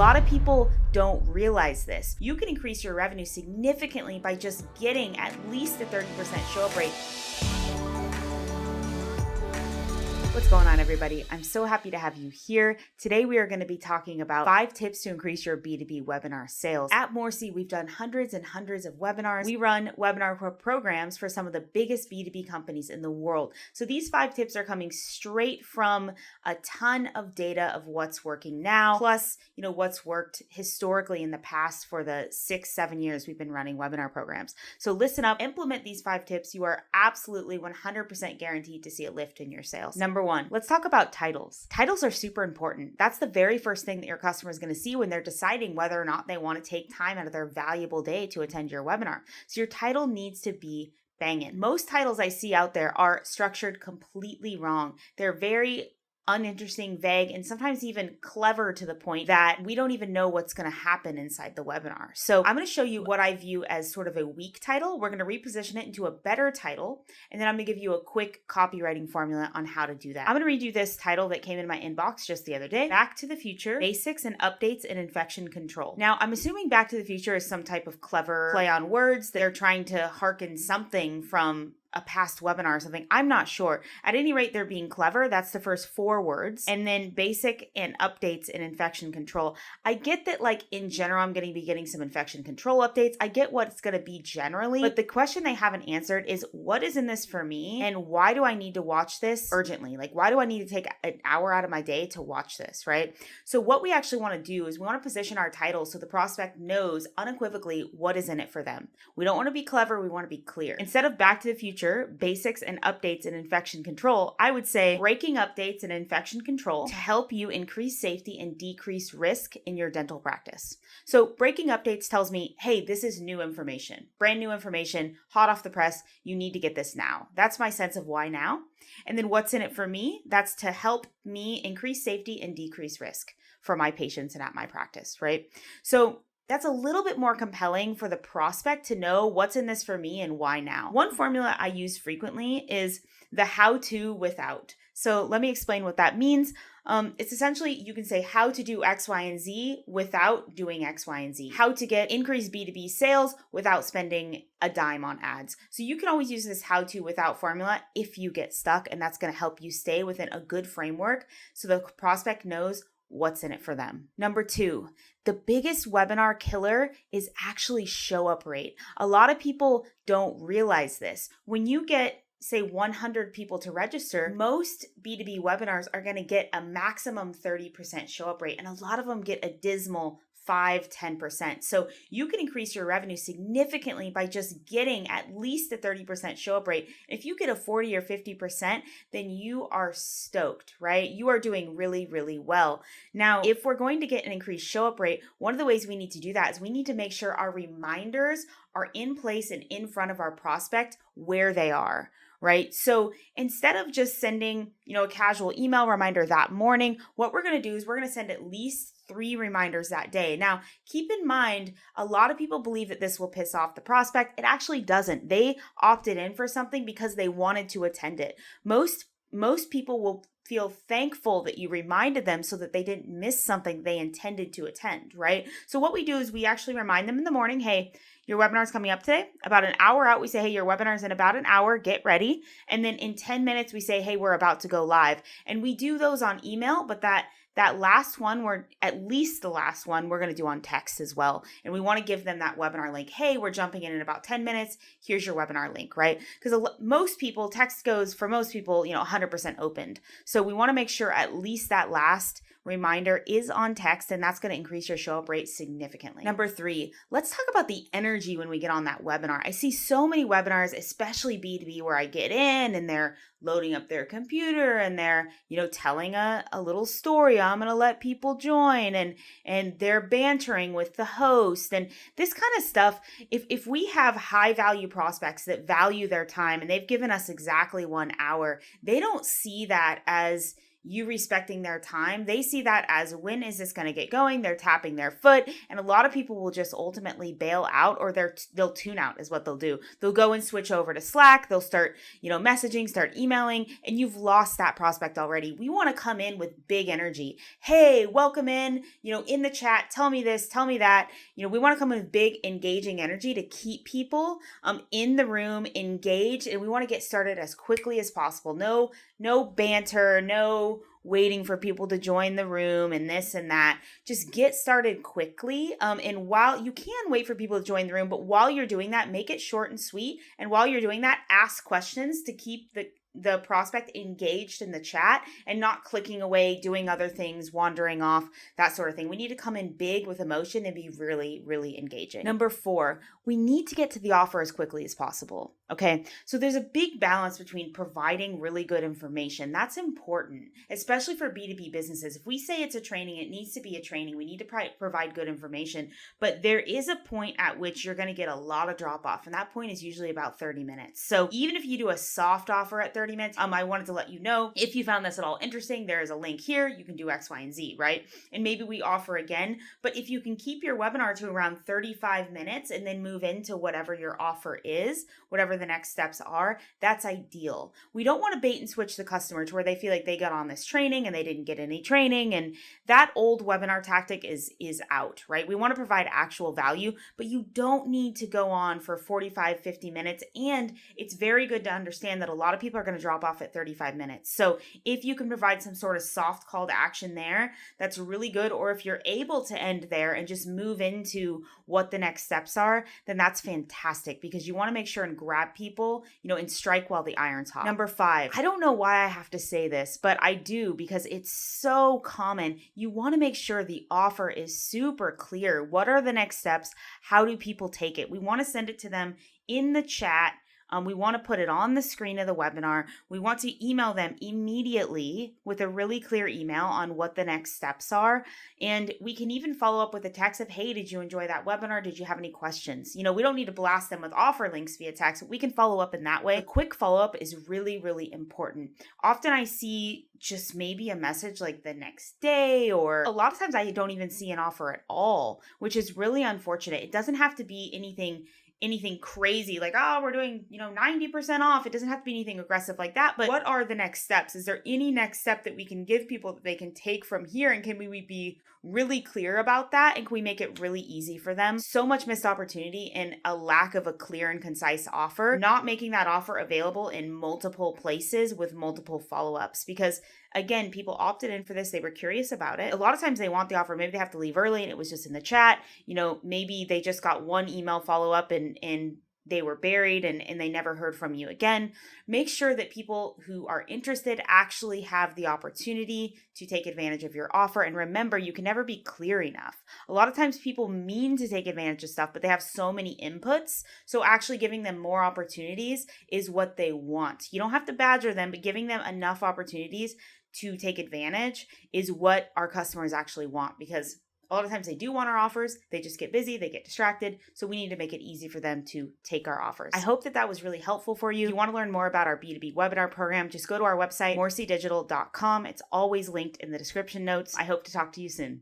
lot of people don't realize this. You can increase your revenue significantly by just getting at least a 30% show up rate. What's going on, everybody? I'm so happy to have you here. Today, we are going to be talking about 5 tips to increase your B2B webinar sales. At Morsi, we've done hundreds and hundreds of webinars. We run webinar programs for some of the biggest B2B companies in the world. So these 5 tips are coming straight from a ton of data of what's working now, plus, what's worked historically in the past for the 6-7 years we've been running webinar programs. So listen up, implement these 5 tips. You are absolutely 100% guaranteed to see a lift in your sales. Number 1, let's talk about titles. Titles are super important. That's the very first thing that your customer is going to see when they're deciding whether or not they want to take time out of their valuable day to attend your webinar. So your title needs to be banging. Most titles I see out there are structured completely wrong. They're very uninteresting, vague, and sometimes even clever to the point that we don't even know what's going to happen inside the webinar. So I'm going to show you what I view as sort of a weak title. We're going to reposition it into a better title, and then I'm going to give you a quick copywriting formula on how to do that. I'm going to read you this title that came in my inbox just the other day: Back to the Future, Basics and Updates in Infection Control. Now, I'm assuming Back to the Future is some type of clever play on words. They're trying to hearken something from a past webinar or something. I'm not sure. At any rate, they're being clever. That's the first 4 words. And then basic and updates in infection control. I get that, in general, I'm going to be getting some infection control updates. I get what it's going to be generally, but the question they haven't answered is, what is in this for me? And why do I need to watch this urgently? Why do I need to take an hour out of my day to watch this, right? So what we actually want to do is we want to position our title so the prospect knows unequivocally what is in it for them. We don't want to be clever. We want to be clear. Instead of Back to the Future, Basics and Updates in Infection Control, I would say Breaking Updates in Infection Control to help you increase safety and decrease risk in your dental practice. So Breaking Updates tells me, hey, this is new information, brand new information, hot off the press. You need to get this now. That's my sense of why now. And then what's in it for me? That's to help me increase safety and decrease risk for my patients and at my practice, right? So that's a little bit more compelling for the prospect to know what's in this for me and why now. One formula I use frequently is the how-to without. So let me explain what that means. It's essentially, you can say how to do X, Y, and Z without doing X, Y, and Z. How to get increased B2B sales without spending a dime on ads. So you can always use this how to without formula if you get stuck, and that's going to help you stay within a good framework so the prospect knows what's in it for them. Number 2, the biggest webinar killer is actually show up rate. A lot of people don't realize this. When you get, say, 100 people to register, most B2B webinars are going to get a maximum 30% show up rate, and a lot of them get a dismal 5-10%. So you can increase your revenue significantly by just getting at least a 30% show up rate. If you get a 40 or 50%, then you are stoked, right? You are doing really, really well. Now, if we're going to get an increased show up rate, one of the ways we need to do that is we need to make sure our reminders are in place and in front of our prospect where they are. Right? So instead of just sending, a casual email reminder that morning, what we're going to do is we're going to send at least 3 reminders that day. Now, keep in mind, a lot of people believe that this will piss off the prospect. It actually doesn't. They opted in for something because they wanted to attend it. Most people will feel thankful that you reminded them so that they didn't miss something they intended to attend, right? So what we do is we actually remind them in the morning, hey, your webinar is coming up today. About an hour out, we say, hey, your webinar is in about an hour. Get ready. And then in 10 minutes, we say, hey, we're about to go live. And we do those on email, but that last one, at least the last one, we're going to do on text as well. And we want to give them that webinar link. Hey, we're jumping in about 10 minutes. Here's your webinar link, right? Because most people, text goes, for most people, 100% opened. So we want to make sure at least that last reminder is on text, and that's going to increase your show up rate significantly. Number 3, let's talk about the energy when we get on that webinar. I see so many webinars, especially B2B, where I get in and they're loading up their computer and they're, telling a little story. I'm going to let people join, and they're bantering with the host and this kind of stuff. If we have high value prospects that value their time and they've given us exactly 1 hour, they don't see that as you respecting their time, they see that as, when is this going to get going? They're tapping their foot. And a lot of people will just ultimately bail out, or they'll tune out is what they'll do. They'll go and switch over to Slack. They'll start, messaging, start emailing, and you've lost that prospect already. We want to come in with big energy. Hey, welcome in, in the chat, tell me this, tell me that. We want to come in with big engaging energy to keep people in the room engaged, and we want to get started as quickly as possible. No banter, no waiting for people to join the room and this and that. Just get started quickly. And while you can wait for people to join the room, but while you're doing that, make it short and sweet. And while you're doing that, ask questions to keep the prospect engaged in the chat and not clicking away, doing other things, wandering off, that sort of thing. We need to come in big with emotion and be really, really engaging. Number 4, we need to get to the offer as quickly as possible. Okay, so there's a big balance between providing really good information. That's important, especially for B2B businesses. If we say it's a training, it needs to be a training. We need to provide good information, but there is a point at which you're going to get a lot of drop off, and that point is usually about 30 minutes. So even if you do a soft offer at 30 minutes, I wanted to let you know, if you found this at all interesting, there is a link here. You can do X, Y, and Z, right? And maybe we offer again, but if you can keep your webinar to around 35 minutes and then move into whatever your offer is, whatever the next steps are, that's ideal. We don't want to bait and switch the customer to where they feel like they got on this training and they didn't get any training. And that old webinar tactic is out, right? We want to provide actual value, but you don't need to go on for 45, 50 minutes. And it's very good to understand that a lot of people are going to drop off at 35 minutes. So if you can provide some sort of soft call to action there, that's really good. Or if you're able to end there and just move into what the next steps are, then that's fantastic, because you want to make sure and grab people, and strike while the iron's hot. Number 5, I don't know why I have to say this, but I do, because it's so common. You want to make sure the offer is super clear. What are the next steps? How do people take it? We want to send it to them in the chat. We want to put it on the screen of the webinar. We want to email them immediately with a really clear email on what the next steps are. And we can even follow up with a text of, hey, did you enjoy that webinar? Did you have any questions? We don't need to blast them with offer links via text. We can follow up in that way. A quick follow-up is really, really important. Often I see just maybe a message like the next day, or a lot of times I don't even see an offer at all, which is really unfortunate. It doesn't have to be anything crazy like, oh, we're doing, 90% off. It doesn't have to be anything aggressive like that. But what are the next steps? Is there any next step that we can give people that they can take from here? And can we be really clear about that? And can we make it really easy for them? So much missed opportunity and a lack of a clear and concise offer, not making that offer available in multiple places with multiple follow-ups, because again, people opted in for this. They were curious about it. A lot of times they want the offer. Maybe they have to leave early and it was just in the chat. Maybe they just got one email follow-up and they were buried and they never heard from you again. Make sure that people who are interested actually have the opportunity to take advantage of your offer. And remember, you can never be clear enough. A lot of times people mean to take advantage of stuff, but they have so many inputs. So actually giving them more opportunities is what they want. You don't have to badger them, but giving them enough opportunities to take advantage is what our customers actually want, because a lot of times they do want our offers. They just get busy. They get distracted. So we need to make it easy for them to take our offers. I hope that was really helpful for you. If you want to learn more about our B2B webinar program, just go to our website, morecdigital.com. It's always linked in the description notes. I hope to talk to you soon.